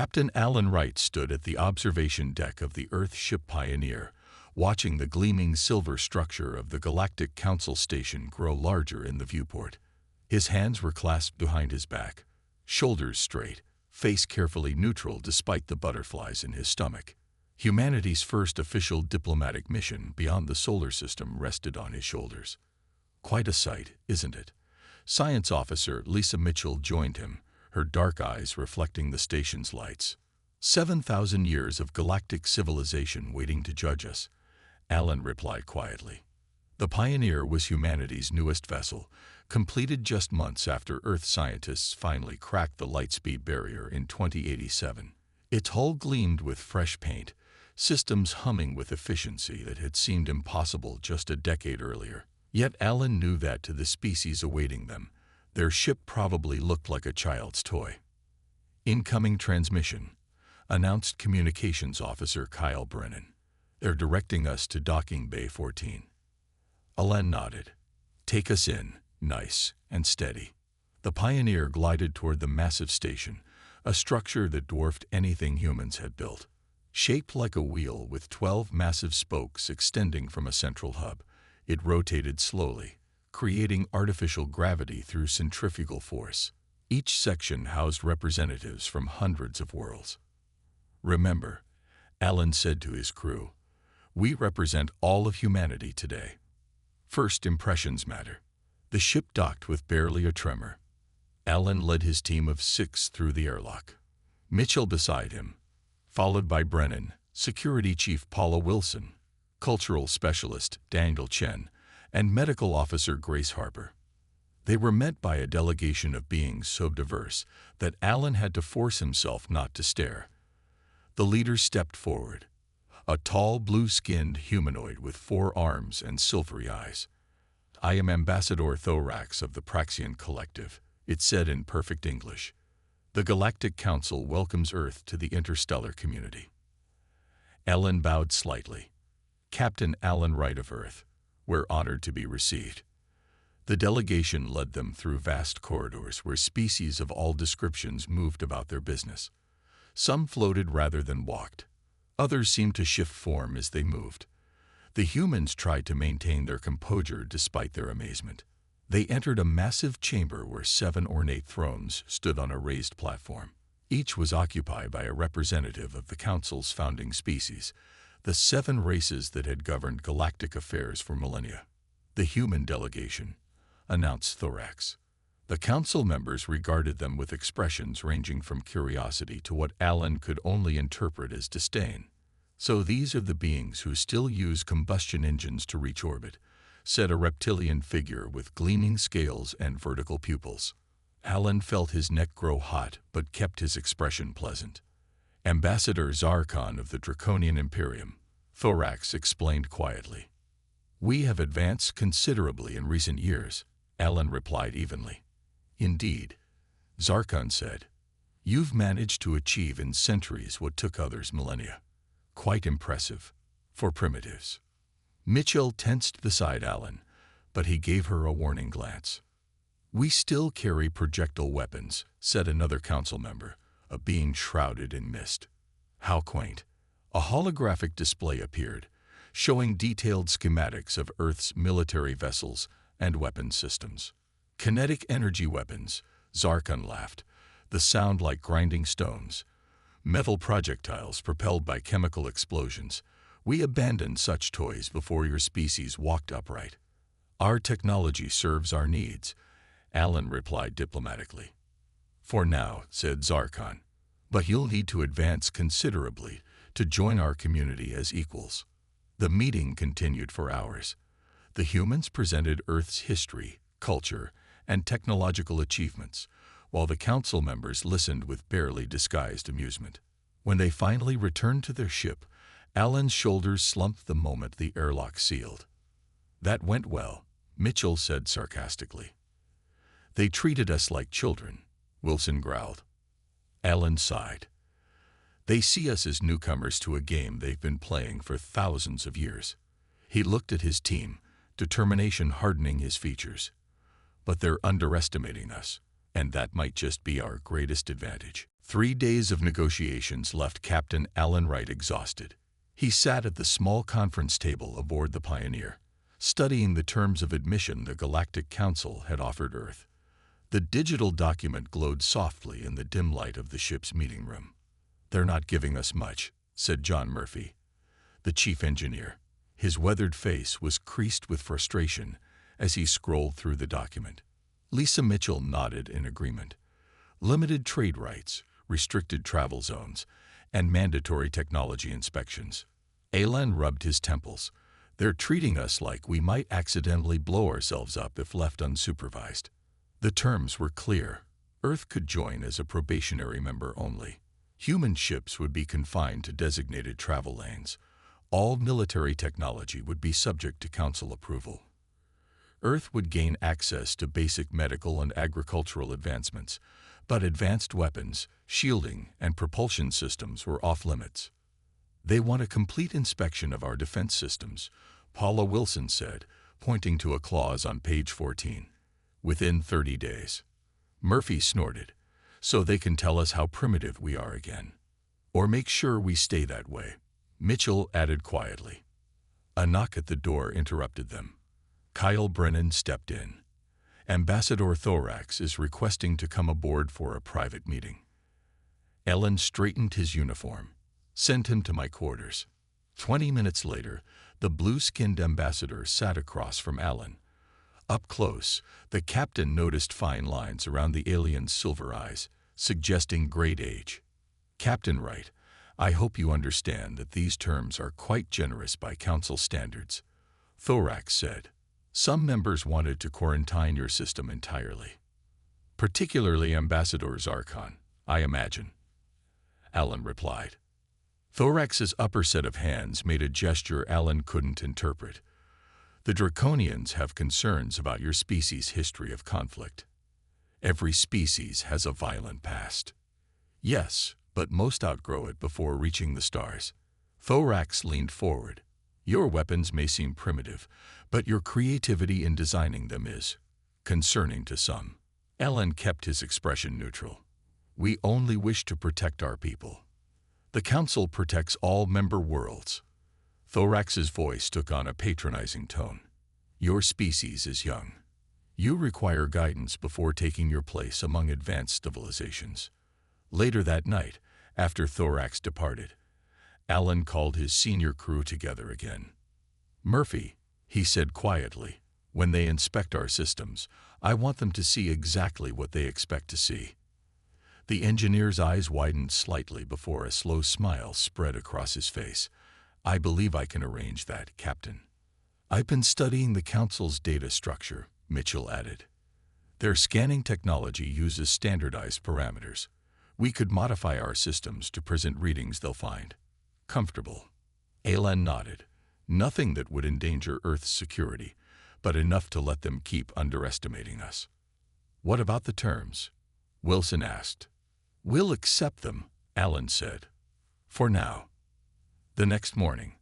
Captain Alan Wright stood at the observation deck of the Earth ship Pioneer, watching the gleaming silver structure of the Galactic Council station grow larger in the viewport. His hands were clasped behind his back, shoulders straight, face carefully neutral despite the butterflies in his stomach. Humanity's first official diplomatic mission beyond the solar system rested on his shoulders. Quite a sight, isn't it? Science officer Lisa Mitchell joined him, her dark eyes reflecting the station's lights. 7,000 years of galactic civilization waiting to judge us, Alan replied quietly. The Pioneer was humanity's newest vessel, completed just months after Earth scientists finally cracked the light-speed barrier in 2087. Its hull gleamed with fresh paint, systems humming with efficiency that had seemed impossible just a decade earlier. Yet Alan knew that to the species awaiting them, their ship probably looked like a child's toy. "Incoming transmission," announced Communications Officer Kyle Brennan. "They're directing us to Docking Bay 14. Alan nodded. "Take us in, nice and steady." The Pioneer glided toward the massive station, a structure that dwarfed anything humans had built. Shaped like a wheel with 12 massive spokes extending from a central hub, it rotated slowly, creating artificial gravity through centrifugal force. Each section housed representatives from hundreds of worlds. "Remember," Alan said to his crew, "we represent all of humanity today. First impressions matter." The ship docked with barely a tremor. Alan led his team of 6 through the airlock. Mitchell beside him, followed by Brennan, Security Chief Paula Wilson, Cultural Specialist Daniel Chen, and Medical Officer Grace Harper. They were met by a delegation of beings so diverse that Alan had to force himself not to stare. The leader stepped forward, a tall, blue-skinned humanoid with 4 arms and silvery eyes. "I am Ambassador Thorax of the Praxian Collective," it said in perfect English. "The Galactic Council welcomes Earth to the interstellar community." Alan bowed slightly. "Captain Alan Wright of Earth, we're honored to be received." The delegation led them through vast corridors where species of all descriptions moved about their business. Some floated rather than walked. Others seemed to shift form as they moved. The humans tried to maintain their composure despite their amazement. They entered a massive chamber where 7 ornate thrones stood on a raised platform. Each was occupied by a representative of the Council's founding species, the 7 races that had governed galactic affairs for millennia. "The human delegation," announced Thorax. The Council members regarded them with expressions ranging from curiosity to what Alan could only interpret as disdain. "So these are the beings who still use combustion engines to reach orbit," said a reptilian figure with gleaming scales and vertical pupils. Alan felt his neck grow hot but kept his expression pleasant. "Ambassador Zarkon of the Draconian Imperium," Thorax explained quietly. "We have advanced considerably in recent years," Alan replied evenly. "Indeed," Zarkon said. "You've managed to achieve in centuries what took others millennia. Quite impressive, for primitives." Mitchell tensed beside Alan, but he gave her a warning glance. "We still carry projectile weapons," said another council member, a being shrouded in mist. "How quaint." A holographic display appeared, showing detailed schematics of Earth's military vessels and weapon systems. "Kinetic energy weapons," Zarkon laughed, the sound like grinding stones. "Metal projectiles propelled by chemical explosions. We abandoned such toys before your species walked upright." "Our technology serves our needs," Alan replied diplomatically. "For now," said Zarkon, "but you'll need to advance considerably to join our community as equals." The meeting continued for hours. The humans presented Earth's history, culture, and technological achievements, while the council members listened with barely disguised amusement. When they finally returned to their ship, Alan's shoulders slumped the moment the airlock sealed. "That went well," Mitchell said sarcastically. "They treated us like children," Wilson growled. Alan sighed. "They see us as newcomers to a game they've been playing for thousands of years." He looked at his team, determination hardening his features. "But they're underestimating us, and that might just be our greatest advantage." 3 days of negotiations left Captain Alan Wright exhausted. He sat at the small conference table aboard the Pioneer, studying the terms of admission the Galactic Council had offered Earth. The digital document glowed softly in the dim light of the ship's meeting room. "They're not giving us much," said John Murphy, the chief engineer. His weathered face was creased with frustration as he scrolled through the document. Lisa Mitchell nodded in agreement. Limited trade rights, restricted travel zones, and mandatory technology inspections. Alan rubbed his temples. "They're treating us like we might accidentally blow ourselves up if left unsupervised." The terms were clear. Earth could join as a probationary member only. Human ships would be confined to designated travel lanes. All military technology would be subject to Council approval. Earth would gain access to basic medical and agricultural advancements, but advanced weapons, shielding, and propulsion systems were off-limits. "They want a complete inspection of our defense systems," Paula Wilson said, pointing to a clause on page 14. "Within 30 days. Murphy snorted. "So they can tell us how primitive we are again. Or make sure we stay that way," Mitchell added quietly. A knock at the door interrupted them. Kyle Brennan stepped in. "Ambassador Thorax is requesting to come aboard for a private meeting." Ellen straightened his uniform. "Send him to my quarters." 20 minutes later, the blue-skinned ambassador sat across from Alan. Up close, the captain noticed fine lines around the alien's silver eyes, suggesting great age. "Captain Wright, I hope you understand that these terms are quite generous by Council standards," Thorax said. "Some members wanted to quarantine your system entirely. Particularly Ambassador Zarkon, I imagine," Alan replied. Thorax's upper set of hands made a gesture Alan couldn't interpret. "The Draconians have concerns about your species' history of conflict. Every species has a violent past." "Yes, but most outgrow it before reaching the stars." Thorax leaned forward. "Your weapons may seem primitive, but your creativity in designing them is concerning to some." Alan kept his expression neutral. "We only wish to protect our people. The Council protects all member worlds." Thorax's voice took on a patronizing tone. "Your species is young. You require guidance before taking your place among advanced civilizations." Later that night, after Thorax departed, Alan called his senior crew together again. "Murphy," he said quietly, "when they inspect our systems, I want them to see exactly what they expect to see." The engineer's eyes widened slightly before a slow smile spread across his face. "I believe I can arrange that, Captain." "I've been studying the Council's data structure," Mitchell added. "Their scanning technology uses standardized parameters. We could modify our systems to present readings they'll find comfortable." Alan nodded. "Nothing that would endanger Earth's security, but enough to let them keep underestimating us." "What about the terms?" Wilson asked. "We'll accept them," Alan said. "For now." The next morning,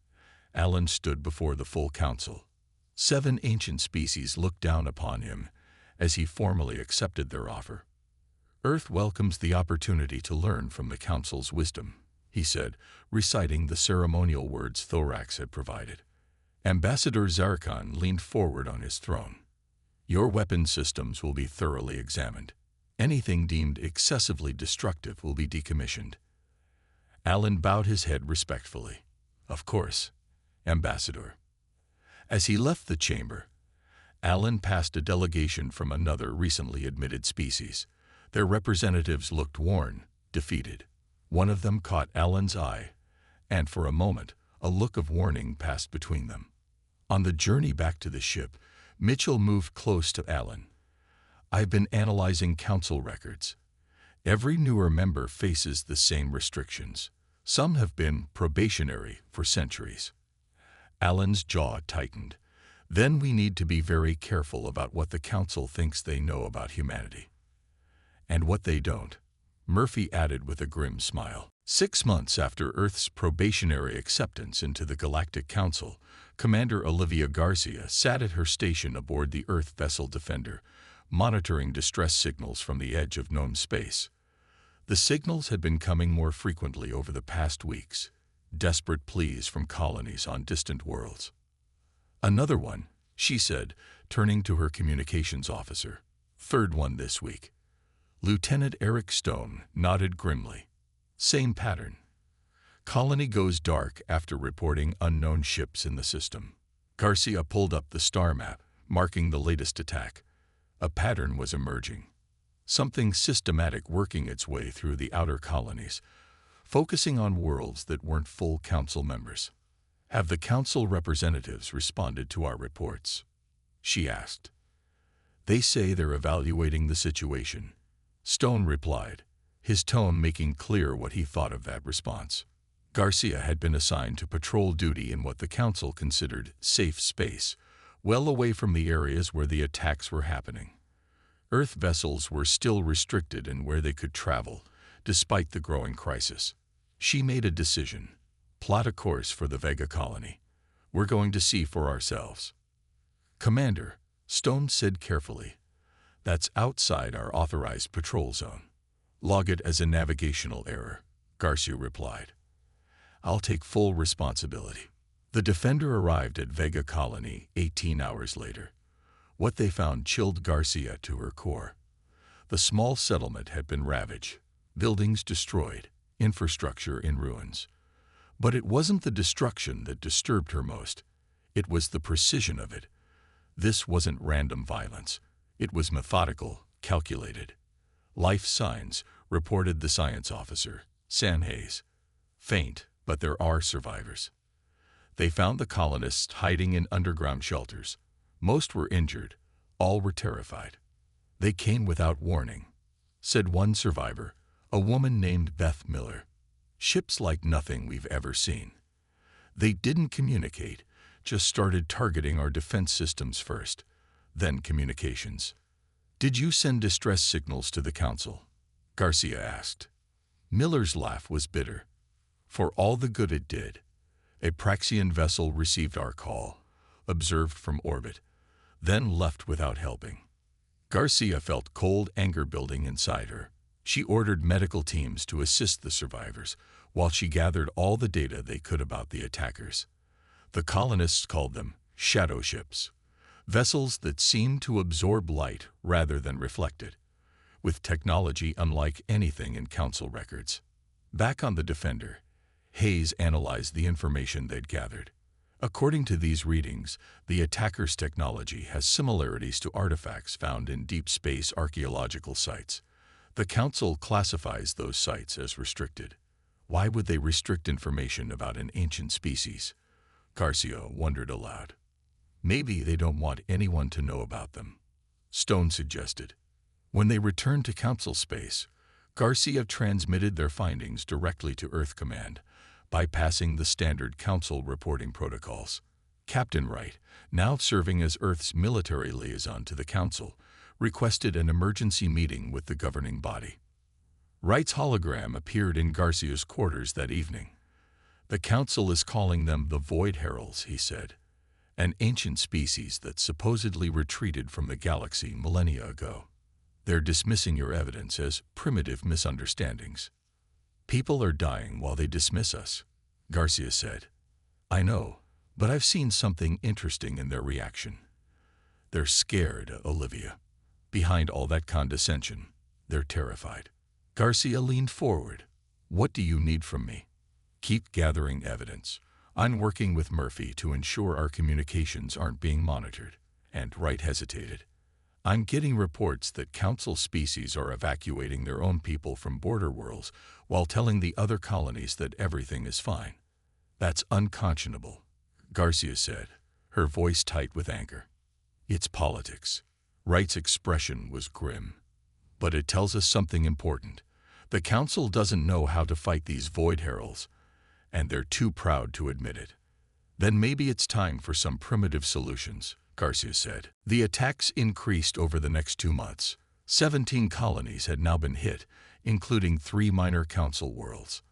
Alan stood before the full council. 7 ancient species looked down upon him as he formally accepted their offer. "Earth welcomes the opportunity to learn from the Council's wisdom," he said, reciting the ceremonial words Thorax had provided. Ambassador Zarkon leaned forward on his throne. "Your weapon systems will be thoroughly examined. Anything deemed excessively destructive will be decommissioned." Alan bowed his head respectfully. "Of course, Ambassador." As he left the chamber, Alan passed a delegation from another recently admitted species. Their representatives looked worn, defeated. One of them caught Alan's eye, and for a moment, a look of warning passed between them. On the journey back to the ship, Mitchell moved close to Alan. "I've been analyzing Council records. Every newer member faces the same restrictions. Some have been probationary for centuries." Alan's jaw tightened. "Then we need to be very careful about what the Council thinks they know about humanity. And what they don't," Murphy added with a grim smile. 6 months after Earth's probationary acceptance into the Galactic Council, Commander Olivia Garcia sat at her station aboard the Earth vessel Defender, monitoring distress signals from the edge of known space. The signals had been coming more frequently over the past weeks, desperate pleas from colonies on distant worlds. "Another one," she said, turning to her communications officer. "Third one this week." Lieutenant Eric Stone nodded grimly. "Same pattern. Colony goes dark after reporting unknown ships in the system." Garcia pulled up the star map, marking the latest attack. A pattern was emerging. Something systematic working its way through the outer colonies, focusing on worlds that weren't full council members. "Have the council representatives responded to our reports?" she asked. "They say they're evaluating the situation," Stone replied, his tone making clear what he thought of that response. Garcia had been assigned to patrol duty in what the council considered safe space, well away from the areas where the attacks were happening. Earth vessels were still restricted in where they could travel, despite the growing crisis. She made a decision. "Plot a course for the Vega colony. We're going to see for ourselves." "Commander," Stone said carefully, "that's outside our authorized patrol zone." "Log it as a navigational error," Garcia replied. "I'll take full responsibility." The Defender arrived at Vega Colony 18 hours later. What they found chilled Garcia to her core. The small settlement had been ravaged, buildings destroyed, infrastructure in ruins. But it wasn't the destruction that disturbed her most. It was the precision of it. This wasn't random violence. It was methodical, calculated. "Life signs," reported the science officer, San Hayes. "Faint, but there are survivors." They found the colonists hiding in underground shelters. Most were injured, all were terrified. "They came without warning," said one survivor, a woman named Beth Miller. "Ships like nothing we've ever seen. They didn't communicate, just started targeting our defense systems first, then communications." "Did you send distress signals to the council?" Garcia asked. Miller's laugh was bitter. "For all the good it did. A Praxian vessel received our call, observed from orbit, then left without helping." Garcia felt cold anger building inside her. She ordered medical teams to assist the survivors, while she gathered all the data they could about the attackers. The colonists called them shadow ships, vessels that seemed to absorb light rather than reflect it, with technology unlike anything in council records. Back on the Defender, Hayes analyzed the information they'd gathered. According to these readings, the attacker's technology has similarities to artifacts found in deep space archaeological sites. The Council classifies those sites as restricted. Why would they restrict information about an ancient species? Garcia wondered aloud. Maybe they don't want anyone to know about them, Stone suggested. When they returned to Council space, Garcia transmitted their findings directly to Earth Command, bypassing the standard Council reporting protocols. Captain Wright, now serving as Earth's military liaison to the Council, requested an emergency meeting with the governing body. Wright's hologram appeared in Garcia's quarters that evening. "The Council is calling them the Void Heralds," he said, "an ancient species that supposedly retreated from the galaxy millennia ago. They're dismissing your evidence as primitive misunderstandings." "People are dying while they dismiss us," Garcia said. "I know, but I've seen something interesting in their reaction. They're scared, Olivia. Behind all that condescension, they're terrified." Garcia leaned forward. "What do you need from me?" "Keep gathering evidence. I'm working with Murphy to ensure our communications aren't being monitored." And Wright hesitated. "I'm getting reports that Council species are evacuating their own people from border worlds while telling the other colonies that everything is fine." "That's unconscionable," Garcia said, her voice tight with anger. "It's politics." Wright's expression was grim. "But it tells us something important. The Council doesn't know how to fight these Void Heralds, and they're too proud to admit it." "Then maybe it's time for some primitive solutions," Garcia said. The attacks increased over the next 2 months. 17 colonies had now been hit, including 3 minor Council worlds.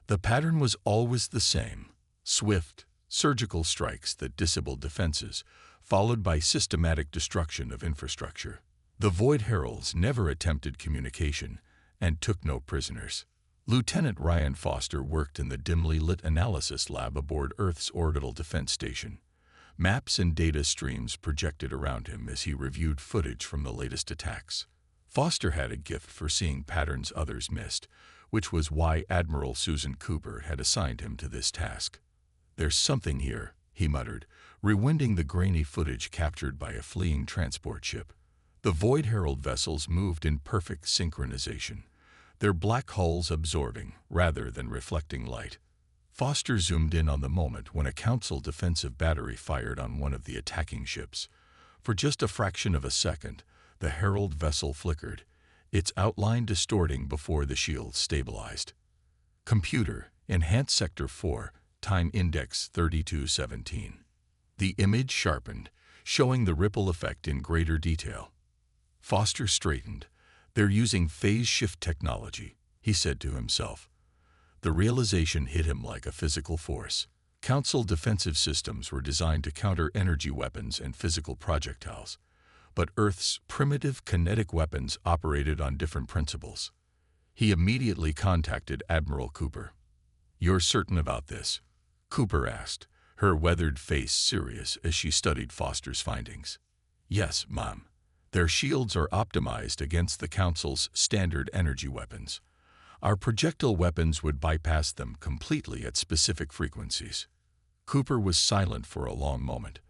The pattern was always the same: swift, surgical strikes that disabled defenses, followed by systematic destruction of infrastructure. The Void Heralds never attempted communication, and took no prisoners. Lieutenant Ryan Foster worked in the dimly lit analysis lab aboard Earth's orbital defense station. Maps and data streams projected around him as he reviewed footage from the latest attacks. Foster had a gift for seeing patterns others missed, which was why Admiral Susan Cooper had assigned him to this task. "There's something here," he muttered, rewinding the grainy footage captured by a fleeing transport ship. The Void Herald vessels moved in perfect synchronization, their black hulls absorbing rather than reflecting light. Foster zoomed in on the moment when a Council defensive battery fired on one of the attacking ships. For just a fraction of a second, the Herald vessel flickered, its outline distorting before the shield stabilized. "Computer, enhance Sector 4, time index 3217. The image sharpened, showing the ripple effect in greater detail. Foster straightened. "They're using phase shift technology," he said to himself. The realization hit him like a physical force. Council defensive systems were designed to counter energy weapons and physical projectiles, but Earth's primitive kinetic weapons operated on different principles. He immediately contacted Admiral Cooper. "You're certain about this?" Cooper asked, her weathered face serious as she studied Foster's findings. "Yes, Mom. Their shields are optimized against the Council's standard energy weapons. Our projectile weapons would bypass them completely at specific frequencies." Cooper was silent for a long moment.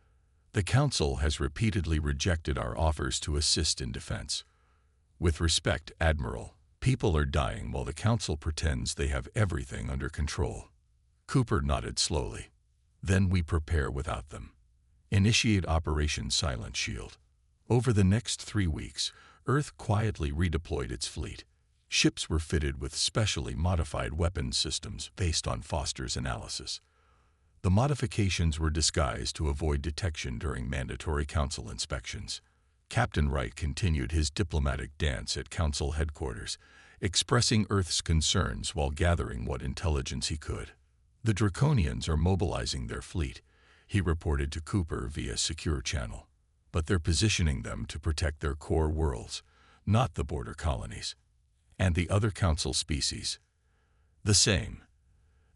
"The Council has repeatedly rejected our offers to assist in defense. With respect, Admiral, people are dying while the Council pretends they have everything under control." Cooper nodded slowly. "Then we prepare without them. Initiate Operation Silent Shield." Over the next 3 weeks, Earth quietly redeployed its fleet. Ships were fitted with specially modified weapons systems based on Foster's analysis. The modifications were disguised to avoid detection during mandatory Council inspections. Captain Wright continued his diplomatic dance at Council headquarters, expressing Earth's concerns while gathering what intelligence he could. "The Draconians are mobilizing their fleet," he reported to Cooper via secure channel. "But they're positioning them to protect their core worlds, not the border colonies. And the other Council species? The same.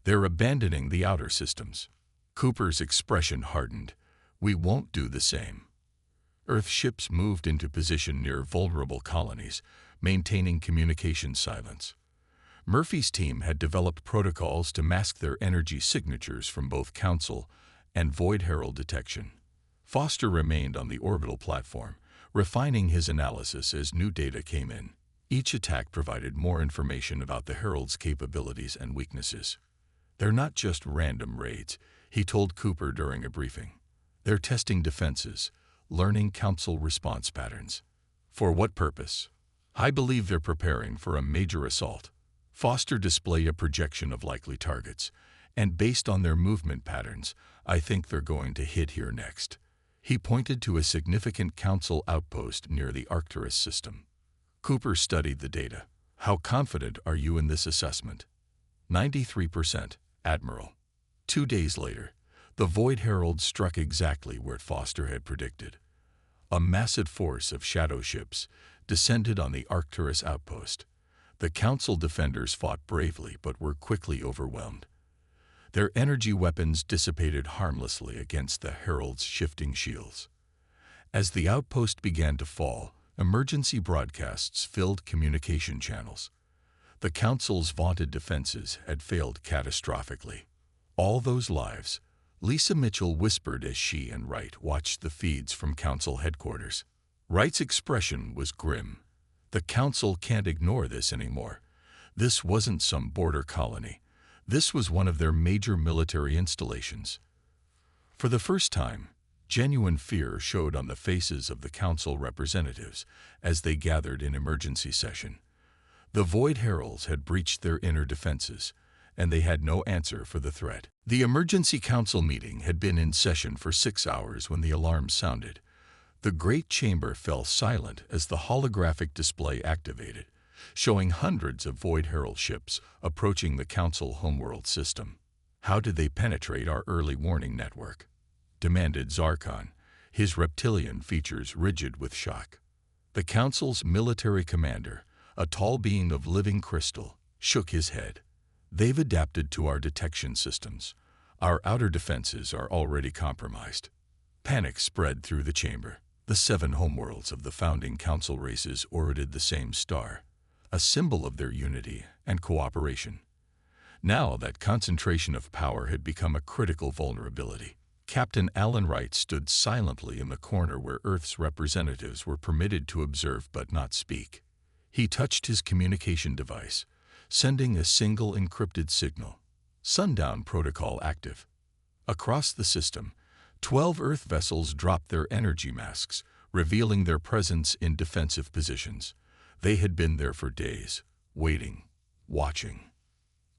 They're abandoning the outer systems." Cooper's expression hardened. "We won't do the same." Earth ships moved into position near vulnerable colonies, maintaining communication silence. Murphy's team had developed protocols to mask their energy signatures from both Council and Void Herald detection. Foster remained on the orbital platform, refining his analysis as new data came in. Each attack provided more information about the Herald's capabilities and weaknesses. "They're not just random raids," he told Cooper during a briefing. "They're testing defenses, learning Council response patterns." "For what purpose?" "I believe they're preparing for a major assault." Foster displayed a projection of likely targets, and based on their movement patterns, "I think they're going to hit here next." He pointed to a significant Council outpost near the Arcturus system. Cooper studied the data. "How confident are you in this assessment?" 93%, Admiral." 2 days later, the Void Herald struck exactly where Foster had predicted. A massive force of shadow ships descended on the Arcturus outpost. The Council defenders fought bravely but were quickly overwhelmed. Their energy weapons dissipated harmlessly against the Herald's shifting shields. As the outpost began to fall, emergency broadcasts filled communication channels. The Council's vaunted defenses had failed catastrophically. "All those lives," Lisa Mitchell whispered as she and Wright watched the feeds from Council headquarters. Wright's expression was grim. "The Council can't ignore this anymore. This wasn't some border colony. This was one of their major military installations." For the first time, genuine fear showed on the faces of the Council representatives as they gathered in emergency session. The Void Heralds had breached their inner defenses, and they had no answer for the threat. The Emergency Council meeting had been in session for 6 hours when the alarm sounded. The great chamber fell silent as the holographic display activated, showing hundreds of Void Herald ships approaching the Council homeworld system. "How did they penetrate our early warning network?" demanded Zarkon, his reptilian features rigid with shock. The Council's military commander, a tall being of living crystal, shook his head. They've adapted to our detection systems. Our outer defenses are already compromised. Panic spread through the chamber. The 7 homeworlds of the founding council races orbited the same star, a symbol of their unity and cooperation. Now that concentration of power had become a critical vulnerability. Captain Alan Wright stood silently in the corner where Earth's representatives were permitted to observe but not speak. He touched his communication device, sending a single encrypted signal. Sundown protocol active. Across the system, 12 Earth vessels dropped their energy masks, revealing their presence in defensive positions. They had been there for days, waiting, watching.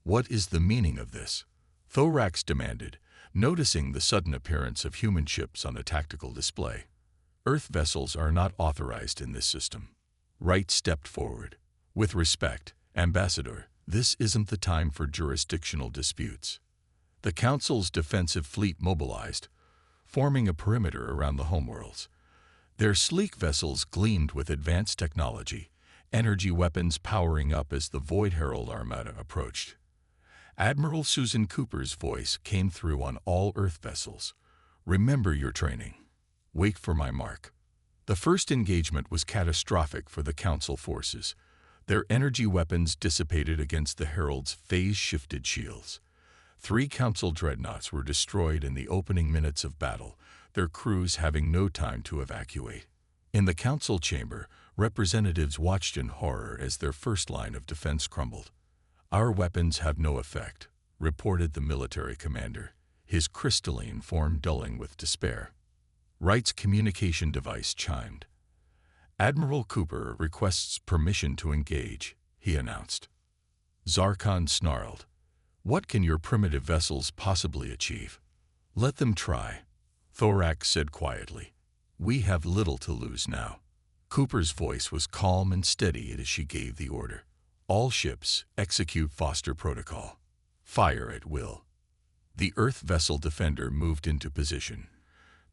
What is the meaning of this? Thorax demanded, noticing the sudden appearance of human ships on the tactical display. Earth vessels are not authorized in this system. Wright stepped forward. With respect, Ambassador, this isn't the time for jurisdictional disputes. The Council's defensive fleet mobilized, forming a perimeter around the homeworlds. Their sleek vessels gleamed with advanced technology, energy weapons powering up as the Void Herald Armada approached. Admiral Susan Cooper's voice came through on all Earth vessels. Remember your training. Wait for my mark. The first engagement was catastrophic for the Council forces. Their energy weapons dissipated against the Herald's phase-shifted shields. 3 Council dreadnoughts were destroyed in the opening minutes of battle, their crews having no time to evacuate. In the Council chamber, representatives watched in horror as their first line of defense crumbled. Our weapons have no effect, reported the military commander, his crystalline form dulling with despair. Wright's communication device chimed. Admiral Cooper requests permission to engage, he announced. Zarkon snarled. What can your primitive vessels possibly achieve? Let them try, Thorax said quietly. We have little to lose now. Cooper's voice was calm and steady as she gave the order. All ships execute Foster Protocol. Fire at will. The Earth vessel Defender moved into position,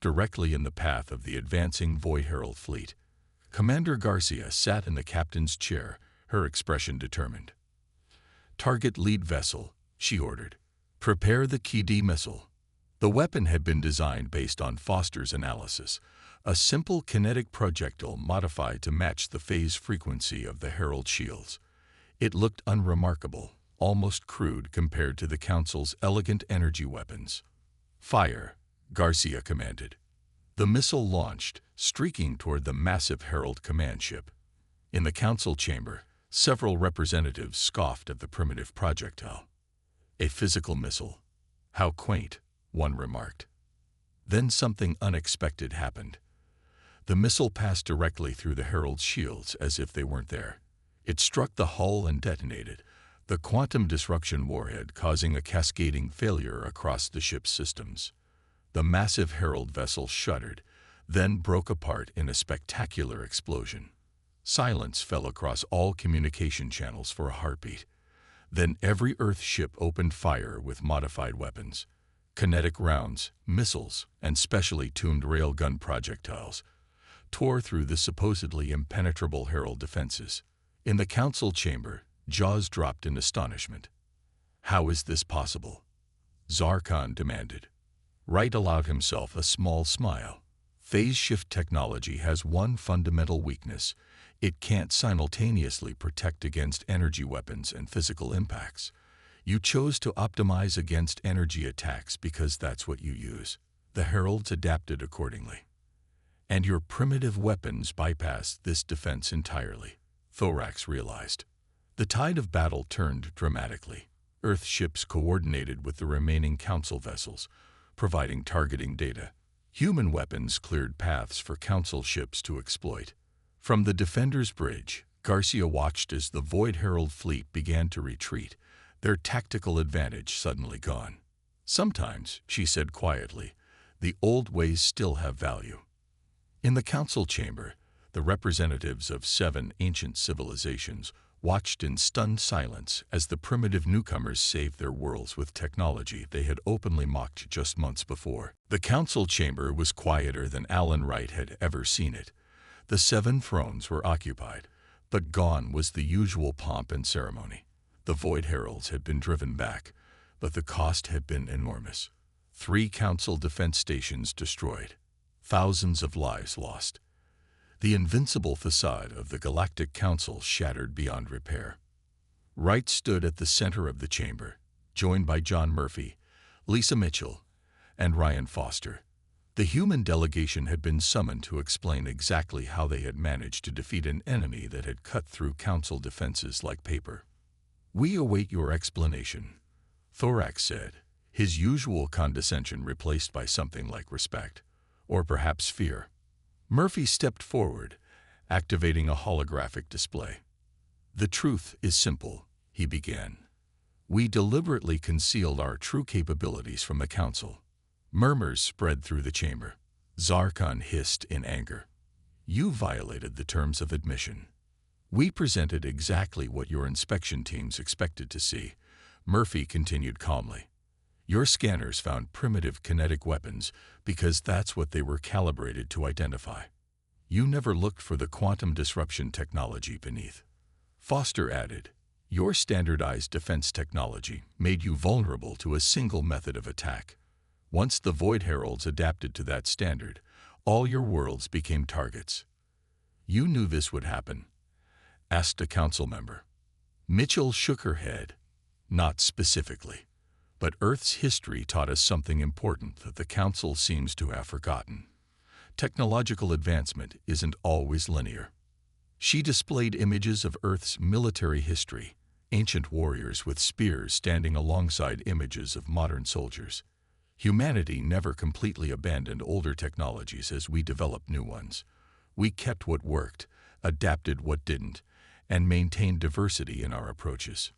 directly in the path of the advancing Void Herald fleet. Commander Garcia sat in the captain's chair, her expression determined. Target lead vessel, she ordered. Prepare the Ki-D missile. The weapon had been designed based on Foster's analysis, a simple kinetic projectile modified to match the phase frequency of the Herald shields. It looked unremarkable, almost crude compared to the Council's elegant energy weapons. Fire, Garcia commanded. The missile launched, streaking toward the massive Herald command ship. In the Council chamber, several representatives scoffed at the primitive projectile. A physical missile. How quaint, one remarked. Then something unexpected happened. The missile passed directly through the Herald's shields as if they weren't there. It struck the hull and detonated, the quantum disruption warhead causing a cascading failure across the ship's systems. The massive Herald vessel shuddered, then broke apart in a spectacular explosion. Silence fell across all communication channels for a heartbeat. Then every Earth ship opened fire with modified weapons. Kinetic rounds, missiles, and specially tuned railgun projectiles tore through the supposedly impenetrable Herald defenses. In the Council chamber, jaws dropped in astonishment. How is this possible? Zarkon demanded. Wright allowed himself a small smile. Phase shift technology has one fundamental weakness. It can't simultaneously protect against energy weapons and physical impacts. You chose to optimize against energy attacks because that's what you use. The Heralds adapted accordingly. And your primitive weapons bypassed this defense entirely, Thorax realized. The tide of battle turned dramatically. Earth ships coordinated with the remaining Council vessels, providing targeting data. Human weapons cleared paths for Council ships to exploit. From the Defender's bridge, Garcia watched as the Void Herald fleet began to retreat, their tactical advantage suddenly gone. Sometimes, she said quietly, the old ways still have value. In the Council chamber, the representatives of 7 ancient civilizations watched in stunned silence as the primitive newcomers saved their worlds with technology they had openly mocked just months before. The Council chamber was quieter than Alan Wright had ever seen it. The 7 thrones were occupied, But gone was the usual pomp and ceremony. The Void Heralds had been driven back, but the cost had been enormous. 3 Council defense stations destroyed. Thousands of lives lost. The invincible facade of the Galactic Council shattered beyond repair. Wright stood at the center of the chamber, joined by John Murphy, Lisa Mitchell, and Ryan Foster. The human delegation had been summoned to explain exactly how they had managed to defeat an enemy that had cut through Council defenses like paper. "We await your explanation," Thorax said, his usual condescension replaced by something like respect, or perhaps fear. Murphy stepped forward, activating a holographic display. "The truth is simple," he began. "We deliberately concealed our true capabilities from the Council." Murmurs spread through the chamber. Zarkon hissed in anger. "You violated the terms of admission." "We presented exactly what your inspection teams expected to see," Murphy continued calmly. "Your scanners found primitive kinetic weapons because that's what they were calibrated to identify. You never looked for the quantum disruption technology beneath." Foster added, "Your standardized defense technology made you vulnerable to a single method of attack. Once the Void Heralds adapted to that standard, all your worlds became targets." "You knew this would happen?" asked a Council member. Mitchell shook her head. "Not specifically. But Earth's history taught us something important that the Council seems to have forgotten. Technological advancement isn't always linear." She displayed images of Earth's military history, ancient warriors with spears standing alongside images of modern soldiers. Humanity never completely abandoned older technologies as we developed new ones. We kept what worked, adapted what didn't, and maintained diversity in our approaches.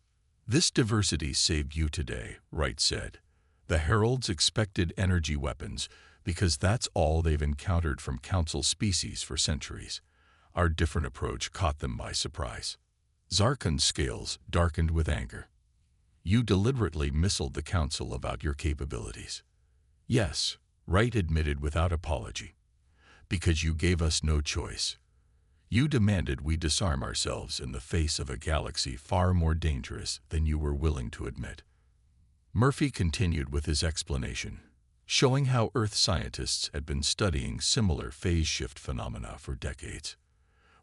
"This diversity saved you today," Wright said. "The Heralds expected energy weapons because that's all they've encountered from Council species for centuries. Our different approach caught them by surprise." Zarkon's scales darkened with anger. "You deliberately misled the Council about your capabilities." "Yes," Wright admitted without apology. "Because you gave us no choice. You demanded we disarm ourselves in the face of a galaxy far more dangerous than you were willing to admit." Murphy continued with his explanation, showing how Earth scientists had been studying similar phase shift phenomena for decades.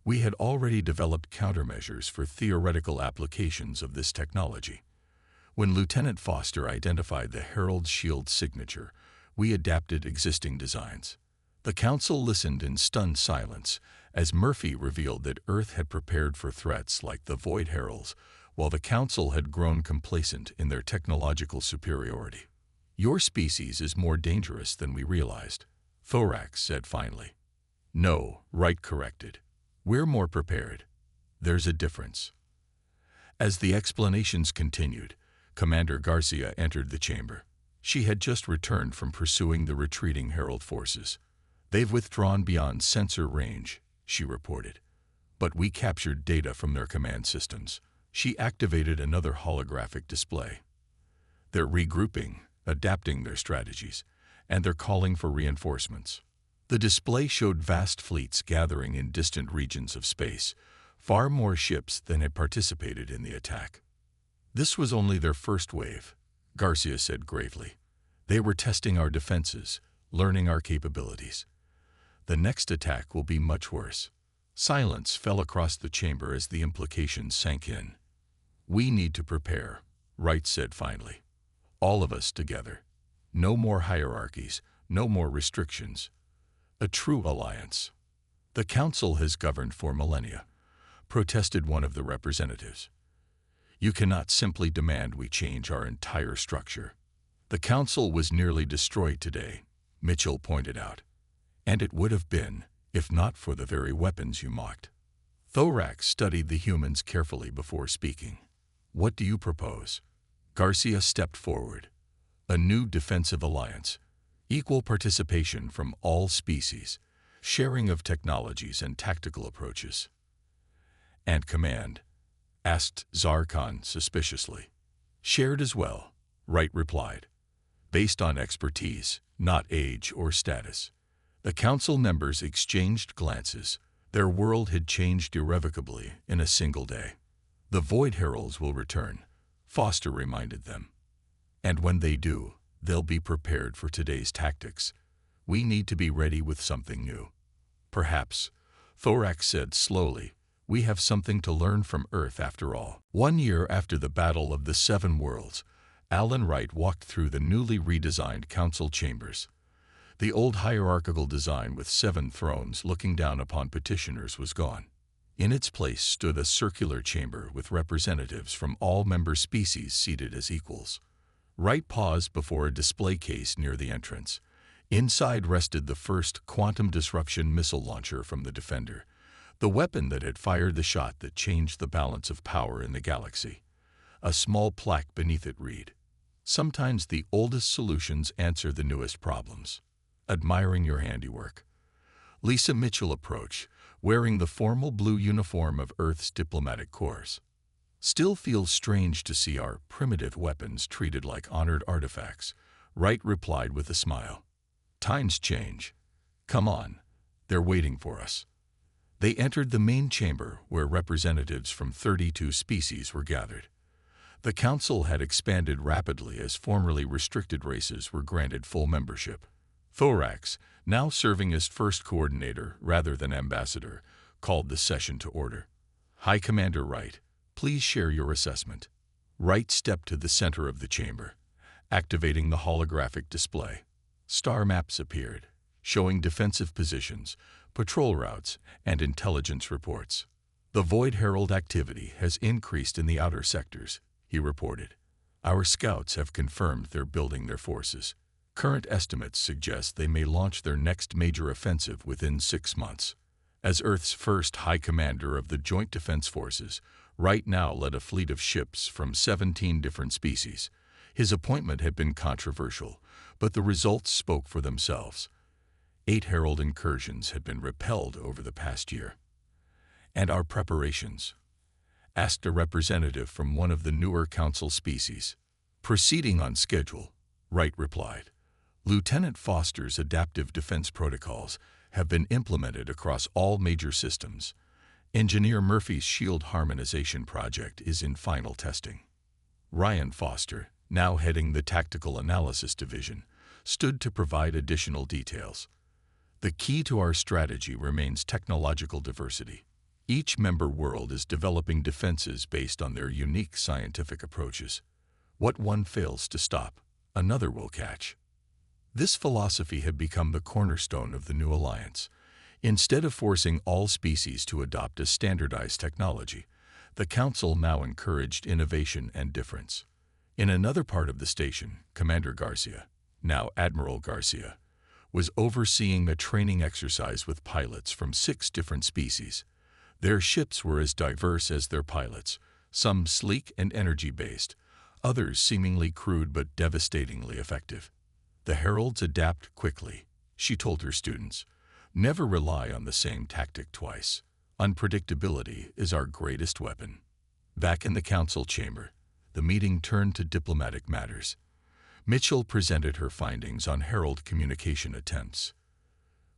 We had already developed countermeasures for theoretical applications of this technology. When Lieutenant Foster identified the Herald Shield signature, we adapted existing designs. The Council listened in stunned silence as Murphy revealed that Earth had prepared for threats like the Void Heralds, while the Council had grown complacent in their technological superiority. "Your species is more dangerous than we realized," Thorax said finally. "No," Wright corrected. "We're more prepared. There's a difference." As the explanations continued, Commander Garcia entered the chamber. She had just returned from pursuing the retreating Herald forces. "They've withdrawn beyond sensor range," she reported. "But we captured data from their command systems." She activated another holographic display. "They're regrouping, adapting their strategies, and they're calling for reinforcements." The display showed vast fleets gathering in distant regions of space, far more ships than had participated in the attack. "This was only their first wave," Garcia said gravely. "They were testing our defenses, learning our capabilities. The next attack will be much worse." Silence fell across the chamber as the implications sank in. "We need to prepare," Wright said finally. "All of us together. No more hierarchies, no more restrictions. A true alliance." "The Council has governed for millennia," protested one of the representatives. "You cannot simply demand we change our entire structure." "The Council was nearly destroyed today," Mitchell pointed out. "And it would have been, if not for the very weapons you mocked." Thorax studied the humans carefully before speaking. "What do you propose?" Garcia stepped forward. "A new defensive alliance, equal participation from all species, sharing of technologies and tactical approaches." "And command?" asked Zarkon suspiciously. "Shared as well," Wright replied. "Based on expertise, not age or status." The Council members exchanged glances, Their world had changed irrevocably in a single day. The Void Heralds will return, Foster reminded them. And when they do, they'll be prepared for today's tactics. We need to be ready with something new. Perhaps, Thorax said slowly, we have something to learn from Earth after all. 1 year after the Battle of the Seven Worlds, Alan Wright walked through the newly redesigned council chambers. The old hierarchical design with 7 thrones looking down upon petitioners was gone. In its place stood a circular chamber with representatives from all member species seated as equals. Wright paused before a display case near the entrance. Inside rested the first quantum disruption missile launcher from the Defender, the weapon that had fired the shot that changed the balance of power in the galaxy. A small plaque beneath it read, "Sometimes the oldest solutions answer the newest problems. Admiring your handiwork." Lisa Mitchell approached, wearing the formal blue uniform of Earth's diplomatic corps. "Still feels strange to see our primitive weapons treated like honored artifacts," Wright replied with a smile. "Times change. Come on, they're waiting for us." They entered the main chamber where representatives from 32 species were gathered. The council had expanded rapidly as formerly restricted races were granted full membership. Thorax, now serving as first coordinator rather than ambassador, called the session to order. "High Commander Wright, please share your assessment." Wright stepped to the center of the chamber, activating the holographic display. Star maps appeared, showing defensive positions, patrol routes, and intelligence reports. "The Void Herald activity has increased in the outer sectors," he reported. "Our scouts have confirmed they're building their forces. Current estimates suggest they may launch their next major offensive within 6 months." As Earth's first High Commander of the Joint Defense Forces, Wright now led a fleet of ships from 17 different species. His appointment had been controversial, but the results spoke for themselves. 8 Herald incursions had been repelled over the past year. "And our preparations?" asked a representative from one of the newer council species. "Proceeding on schedule," Wright replied. "Lieutenant Foster's adaptive defense protocols have been implemented across all major systems. Engineer Murphy's shield harmonization project is in final testing." Ryan Foster, now heading the Tactical Analysis Division, stood to provide additional details. "The key to our strategy remains technological diversity. Each member world is developing defenses based on their unique scientific approaches. What one fails to stop, another will catch." This philosophy had become the cornerstone of the new alliance. Instead of forcing all species to adopt a standardized technology, the Council now encouraged innovation and difference. In another part of the station, Commander Garcia, now Admiral Garcia, was overseeing a training exercise with pilots from 6 different species. Their ships were as diverse as their pilots, some sleek and energy-based, others seemingly crude but devastatingly effective. "The Heralds adapt quickly," she told her students. "Never rely on the same tactic twice. Unpredictability is our greatest weapon." Back in the council chamber, the meeting turned to diplomatic matters. Mitchell presented her findings on Herald communication attempts.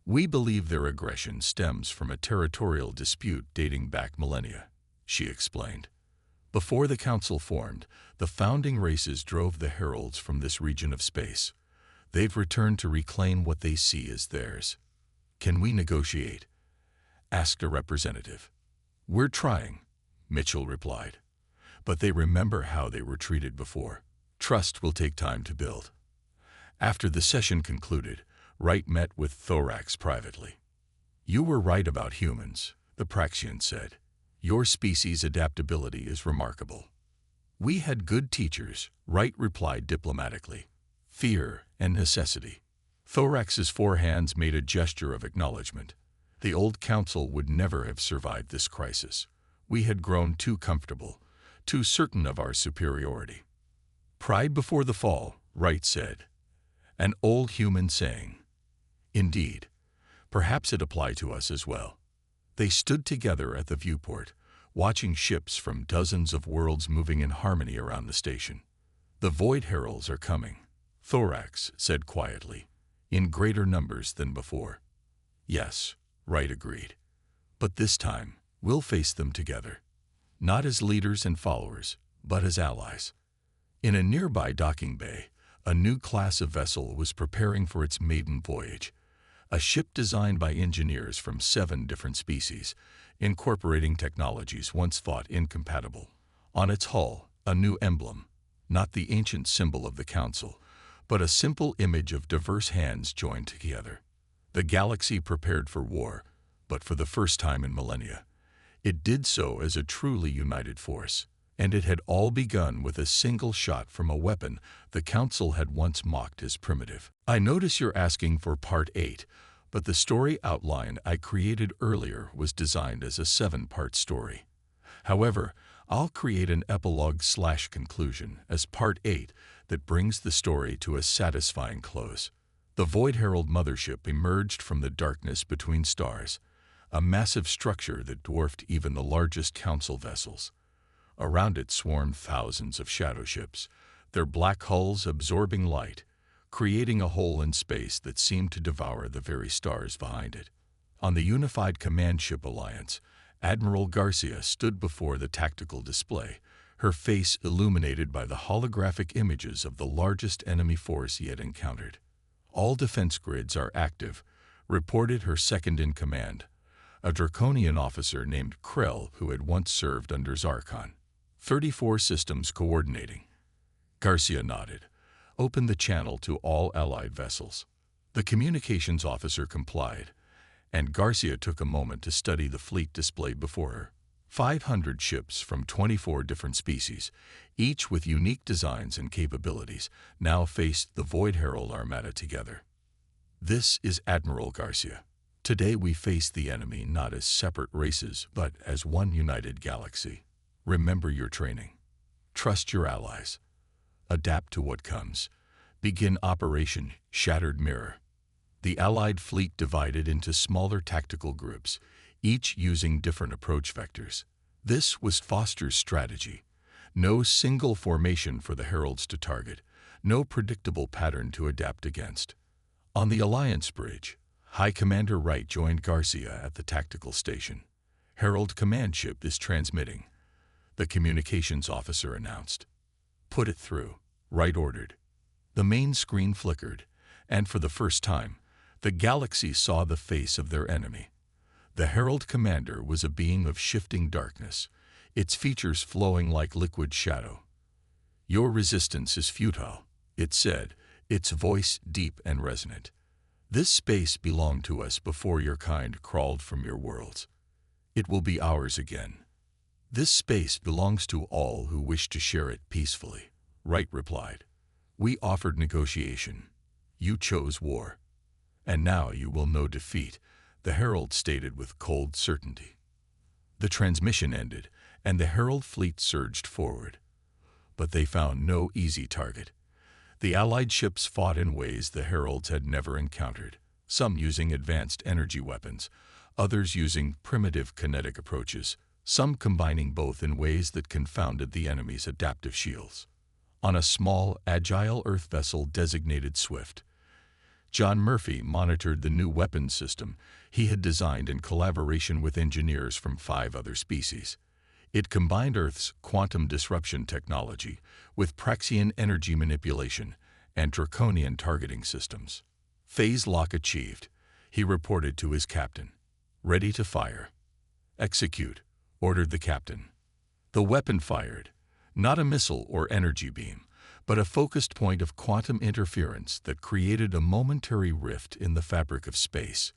"We believe their aggression stems from a territorial dispute dating back millennia," she explained. "Before the council formed, the founding races drove the Heralds from this region of space. They've returned to reclaim what they see as theirs." "Can we negotiate?" asked a representative. "We're trying," Mitchell replied. "But they remember how they were treated before. Trust will take time to build." After the session concluded, Wright met with Thorax privately. "You were right about humans," the Praxian said. "Your species' adaptability is remarkable." "We had good teachers," Wright replied diplomatically. "Fear and necessity." Thorax's 4 hands made a gesture of acknowledgement. "The old council would never have survived this crisis. We had grown too comfortable, too certain of our superiority." "Pride before the fall," Wright said. "An old human saying." Indeed, perhaps it applied to us as well. They stood together at the viewport, watching ships from dozens of worlds moving in harmony around the station. "The Void Heralds are coming," Thorax said quietly, "in greater numbers than before." "Yes," Wright agreed. But this time, we'll face them together. Not as leaders and followers, but as allies. In a nearby docking bay, a new class of vessel was preparing for its maiden voyage. A ship designed by engineers from 7 different species, incorporating technologies once thought incompatible. On its hull, a new emblem, not the ancient symbol of the Council, but a simple image of diverse hands joined together. The galaxy prepared for war, but for the first time in millennia. It did so as a truly united force, and it had all begun with a single shot from a weapon the Council had once mocked as primitive. I notice you're asking for Part 8, but the story outline I created earlier was designed as a 7-part story. However, I'll create an epilogue/conclusion as Part 8 that brings the story to a satisfying close. The Void Herald mothership emerged from the darkness between stars, a massive structure that dwarfed even the largest Council vessels. Around it swarmed thousands of shadow ships, their black hulls absorbing light, creating a hole in space that seemed to devour the very stars behind it. On the Unified Command Ship Alliance, Admiral Garcia stood before the tactical display, her face illuminated by the holographic images of the largest enemy force he had encountered. All defense grids are active, reported her second-in-command, a Draconian officer named Krell who had once served under Zarkon. 34 systems coordinating. Garcia nodded, opened the channel to all Allied vessels. The communications officer complied, and Garcia took a moment to study the fleet displayed before her. 500 ships from 24 different species, each with unique designs and capabilities, now faced the Void Herald Armada together. This is Admiral Garcia. Today we face the enemy not as separate races, but as one united galaxy. Remember your training. Trust your allies. Adapt to what comes. Begin Operation Shattered Mirror. The Allied fleet divided into smaller tactical groups, each using different approach vectors. This was Foster's strategy. No single formation for the Heralds to target, no predictable pattern to adapt against. On the Alliance bridge, High Commander Wright joined Garcia at the tactical station. Herald command ship is transmitting, the communications officer announced. Put it through, Wright ordered. The main screen flickered, and for the first time, the galaxy saw the face of their enemy. The Herald Commander was a being of shifting darkness, its features flowing like liquid shadow. Your resistance is futile, it said, its voice deep and resonant. This space belonged to us before your kind crawled from your worlds. It will be ours again. This space belongs to all who wish to share it peacefully, Wright replied. We offered negotiation. You chose war. And now you will know defeat, the Herald stated with cold certainty. The transmission ended, and the Herald fleet surged forward. But they found no easy target. The Allied ships fought in ways the Heralds had never encountered, some using advanced energy weapons, others using primitive kinetic approaches, some combining both in ways that confounded the enemy's adaptive shields. On a small, agile Earth vessel designated Swift, John Murphy monitored the new weapons system he had designed in collaboration with engineers from 5 other species. It combined Earth's quantum disruption technology with Praxian energy manipulation and Draconian targeting systems. Phase lock achieved, he reported to his captain. Ready to fire. Execute, ordered the captain. The weapon fired, not a missile or energy beam, but a focused point of quantum interference that created a momentary rift in the fabric of space.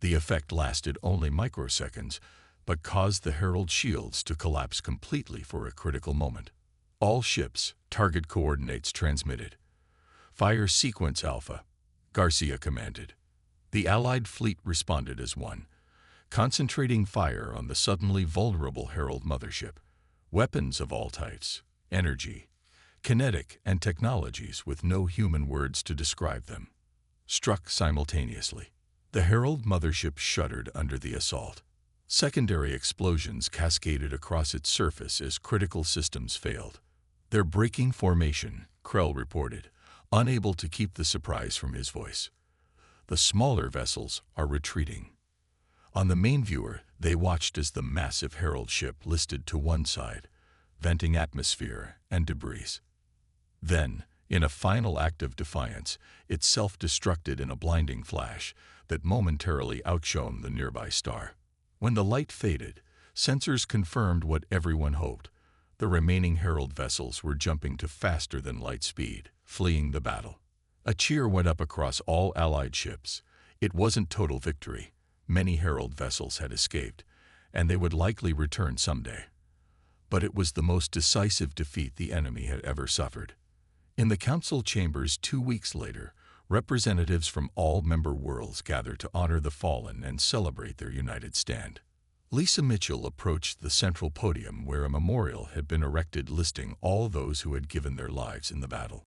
The effect lasted only microseconds, but caused the Herald shields to collapse completely for a critical moment. All ships, target coordinates transmitted. Fire sequence Alpha, Garcia commanded. The Allied fleet responded as one, concentrating fire on the suddenly vulnerable Herald mothership. Weapons of all types, energy, kinetic, and technologies with no human words to describe them, struck simultaneously. The Herald mothership shuddered under the assault. Secondary explosions cascaded across its surface as critical systems failed. They're breaking formation, Krell reported, unable to keep the surprise from his voice. The smaller vessels are retreating. On the main viewer, they watched as the massive Herald ship listed to one side, venting atmosphere and debris. Then, in a final act of defiance, it self-destructed in a blinding flash that momentarily outshone the nearby star. When the light faded, sensors confirmed what everyone hoped. The remaining Herald vessels were jumping to faster than light speed, fleeing the battle. A cheer went up across all Allied ships. It wasn't total victory. Many Herald vessels had escaped, and they would likely return someday. But it was the most decisive defeat the enemy had ever suffered. In the council chambers 2 weeks later, representatives from all member worlds gathered to honor the fallen and celebrate their united stand. Lisa Mitchell approached the central podium where a memorial had been erected listing all those who had given their lives in the battle.